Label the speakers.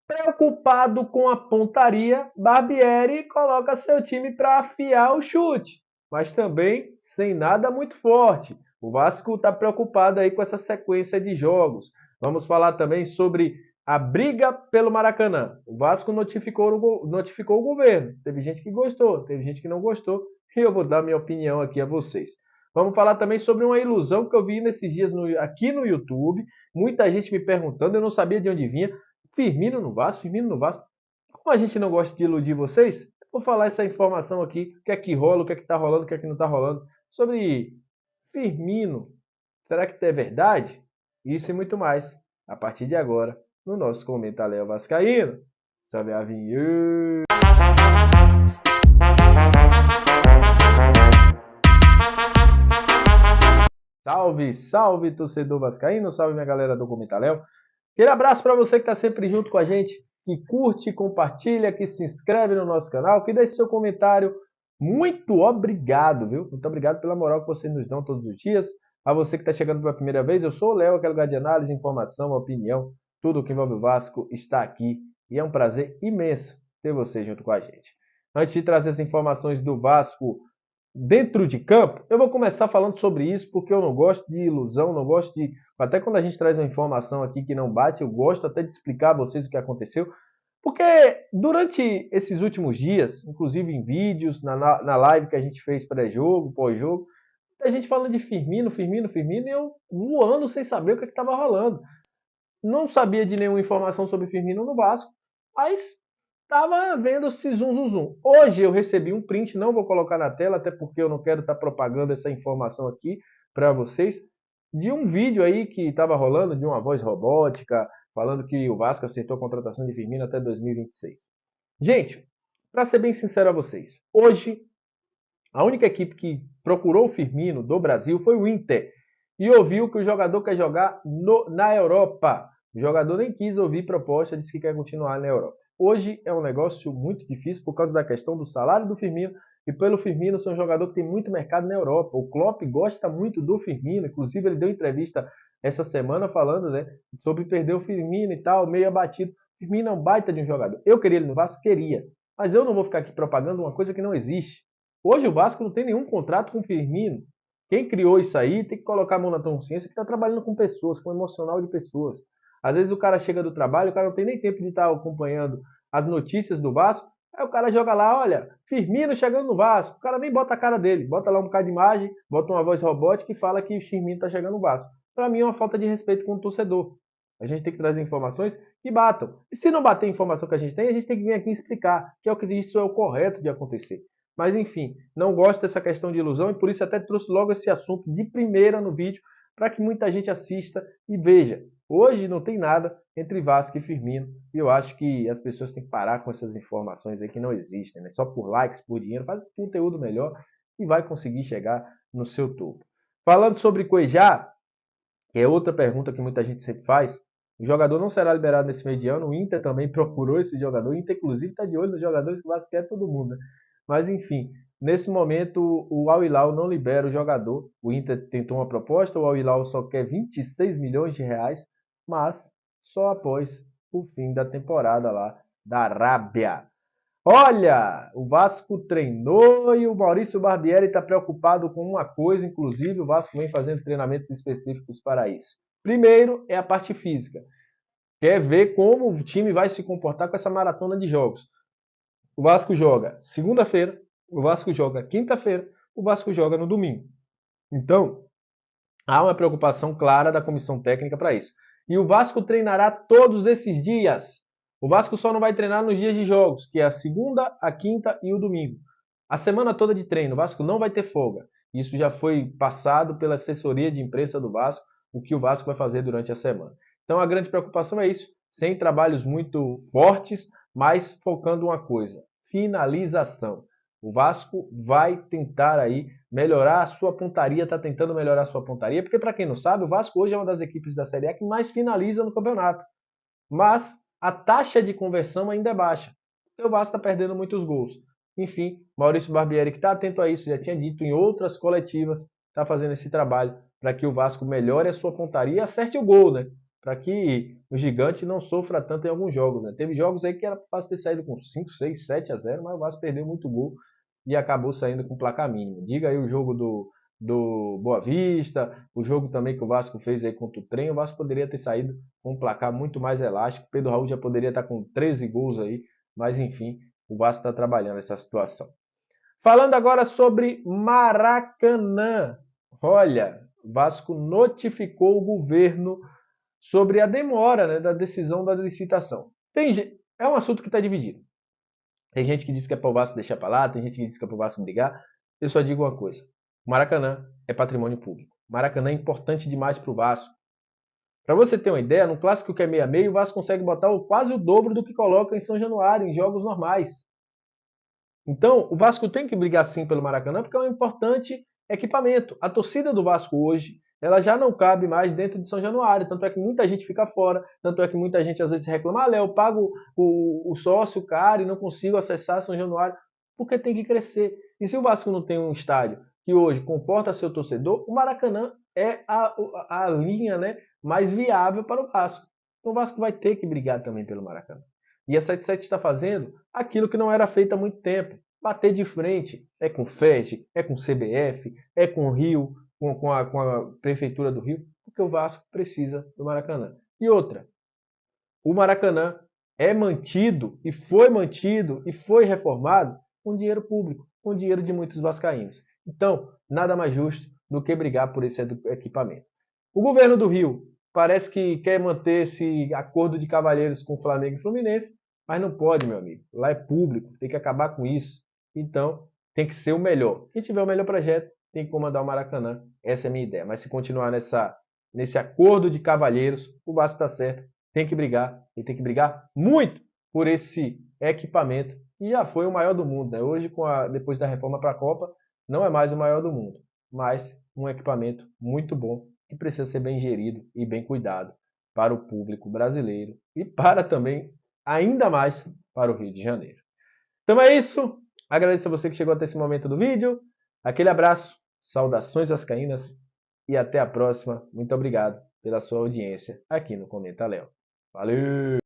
Speaker 1: Preocupado com a pontaria, Barbieri coloca seu time para afiar o chute, mas também sem nada muito forte. O Vasco está preocupado aí com essa sequência de jogos. Vamos falar também sobre a briga pelo Maracanã. O Vasco notificou o governo. Teve gente que gostou, teve gente que não gostou, e eu vou dar minha opinião aqui a vocês. Vamos falar também sobre uma ilusão que eu vi nesses dias aqui no YouTube. Muita gente me perguntando, eu não sabia de onde vinha. Firmino no Vasco, Firmino no Vasco. Como a gente não gosta de iludir vocês, vou falar essa informação aqui, o que é que rola, o que é que tá rolando, o que é que não tá rolando, sobre Firmino. Será que é verdade? Isso e muito mais, a partir de agora, no nosso Comenta Léo Vascaíno. Salve a vinheta! Salve, salve, torcedor vascaíno, salve minha galera do Comenta Léo. Aquele abraço para você que está sempre junto com a gente, que curte, compartilha, que se inscreve no nosso canal, que deixe seu comentário. Muito obrigado, viu? Muito obrigado pela moral que vocês nos dão todos os dias. A você que está chegando pela primeira vez, eu sou o Léo, aquele lugar de análise, informação, opinião, tudo que envolve o Vasco está aqui. E é um prazer imenso ter você junto com a gente. Antes de trazer as informações do Vasco dentro de campo, eu vou começar falando sobre isso, porque eu não gosto de ilusão, não gosto de... Até quando a gente traz uma informação aqui que não bate, eu gosto até de explicar a vocês o que aconteceu, porque durante esses últimos dias, inclusive em vídeos, na live que a gente fez pré-jogo, pós-jogo, a gente falando de Firmino, e eu voando sem saber o que estava rolando. Não sabia de nenhuma informação sobre Firmino no Vasco, mas estava vendo esse zum, zum, zum. Hoje eu recebi um print, não vou colocar na tela, até porque eu não quero estar propagando essa informação aqui para vocês, de um vídeo aí que estava rolando, de uma voz robótica, falando que o Vasco acertou a contratação de Firmino até 2026. Gente, para ser bem sincero a vocês, hoje a única equipe que procurou o Firmino do Brasil foi o Inter e ouviu que o jogador quer jogar na Europa. O jogador nem quis ouvir proposta, disse que quer continuar na Europa. Hoje é um negócio muito difícil por causa da questão do salário do Firmino e pelo Firmino ser um jogador que tem muito mercado na Europa. O Klopp gosta muito do Firmino, inclusive ele deu entrevista essa semana falando, né, sobre perder o Firmino e tal, meio abatido. O Firmino é um baita de um jogador. Eu queria ele no Vasco? Queria. Mas eu não vou ficar aqui propagando uma coisa que não existe. Hoje o Vasco não tem nenhum contrato com o Firmino. Quem criou isso aí tem que colocar a mão na consciência que está trabalhando com pessoas, com o emocional de pessoas. Às vezes o cara chega do trabalho, o cara não tem nem tempo de estar acompanhando as notícias do Vasco, aí o cara joga lá, olha, Firmino chegando no Vasco, o cara nem bota a cara dele, bota lá um bocado de imagem, bota uma voz robótica e fala que o Firmino está chegando no Vasco. Para mim é uma falta de respeito com o torcedor. A gente tem que trazer informações que batam. E se não bater a informação que a gente tem que vir aqui explicar, que é o que isso é o correto de acontecer. Mas enfim, não gosto dessa questão de ilusão e por isso até trouxe logo esse assunto de primeira no vídeo para que muita gente assista e veja. Hoje não tem nada entre Vasco e Firmino e eu acho que as pessoas têm que parar com essas informações aí que não existem, né? Só por likes, por dinheiro, faz um conteúdo melhor e vai conseguir chegar no seu topo. Falando sobre Cuejá, que é outra pergunta que muita gente sempre faz, o jogador não será liberado nesse meio de ano, o Inter também procurou esse jogador, o Inter inclusive está de olho nos jogadores que o Vasco quer todo mundo, né? Mas enfim, nesse momento o Al Hilal não libera o jogador. O Inter tentou uma proposta, o Al Hilal só quer 26 milhões de reais, mas só após o fim da temporada lá da Arábia. Olha, o Vasco treinou e o Maurício Barbieri está preocupado com uma coisa, inclusive o Vasco vem fazendo treinamentos específicos para isso. Primeiro é a parte física. Quer ver como o time vai se comportar com essa maratona de jogos. O Vasco joga segunda-feira, o Vasco joga quinta-feira, o Vasco joga no domingo. Então, há uma preocupação clara da comissão técnica para isso. E o Vasco treinará todos esses dias. O Vasco só não vai treinar nos dias de jogos, que é a segunda, a quinta e o domingo. A semana toda de treino, o Vasco não vai ter folga. Isso já foi passado pela assessoria de imprensa do Vasco, o que o Vasco vai fazer durante a semana. Então a grande preocupação é isso, sem trabalhos muito fortes, mas focando uma coisa, finalização. O Vasco vai tentar aí melhorar a sua pontaria, está tentando melhorar a sua pontaria, porque para quem não sabe, o Vasco hoje é uma das equipes da Série A que mais finaliza no campeonato. Mas a taxa de conversão ainda é baixa. O Vasco está perdendo muitos gols. Enfim, Maurício Barbieri, que está atento a isso, já tinha dito em outras coletivas, está fazendo esse trabalho para que o Vasco melhore a sua pontaria e acerte o gol, né? para que o Gigante não sofra tanto em alguns jogos, né? Teve jogos aí que era fácil ter saído com 5, 6, 7-0, mas o Vasco perdeu muito gol e acabou saindo com placar mínimo. Diga aí o jogo do Boa Vista, o jogo também que o Vasco fez aí contra o Trem, o Vasco poderia ter saído com um placar muito mais elástico. Pedro Raul já poderia estar com 13 gols aí, mas enfim, o Vasco está trabalhando essa situação. Falando agora sobre Maracanã. Olha, o Vasco notificou o governo sobre a demora, né, da decisão da licitação. É um assunto que está dividido. Tem gente que diz que é para o Vasco deixar para lá, tem gente que diz que é para o Vasco brigar. Eu só digo uma coisa: o Maracanã é patrimônio público. O Maracanã é importante demais para o Vasco. Para você ter uma ideia, no clássico que é meio a meio, o Vasco consegue botar quase o dobro do que coloca em São Januário, em jogos normais. Então, o Vasco tem que brigar sim pelo Maracanã, porque é um importante equipamento. A torcida do Vasco hoje, ela já não cabe mais dentro de São Januário, tanto é que muita gente fica fora, tanto é que muita gente às vezes reclama, Léo, pago o sócio caro e não consigo acessar São Januário, porque tem que crescer. E se o Vasco não tem um estádio que hoje comporta seu torcedor, o Maracanã é a linha, né, mais viável para o Vasco. Então o Vasco vai ter que brigar também pelo Maracanã. E a 77 está fazendo aquilo que não era feito há muito tempo. Bater de frente. É com o FED, é com o CBF, é com o Rio, com a Prefeitura do Rio, porque o Vasco precisa do Maracanã. E outra, o Maracanã é mantido e foi reformado com dinheiro público, com dinheiro de muitos vascaínos. Então, nada mais justo do que brigar por esse equipamento. O governo do Rio parece que quer manter esse acordo de cavalheiros com Flamengo e Fluminense, mas não pode, meu amigo. Lá é público, tem que acabar com isso. Então, tem que ser o melhor. Quem tiver o melhor projeto tem que comandar o Maracanã. Essa é a minha ideia. Mas se continuar nesse acordo de cavalheiros, o Vasco está certo. Tem que brigar, e tem que brigar muito por esse equipamento, que já foi o maior do mundo, né? Hoje, depois da reforma para a Copa, não é mais o maior do mundo, mas um equipamento muito bom, que precisa ser bem gerido e bem cuidado para o público brasileiro e para também, ainda mais, para o Rio de Janeiro. Então é isso, agradeço a você que chegou até esse momento do vídeo, aquele abraço, saudações vascaínas e até a próxima. Muito obrigado pela sua audiência aqui no Comenta Léo. Valeu!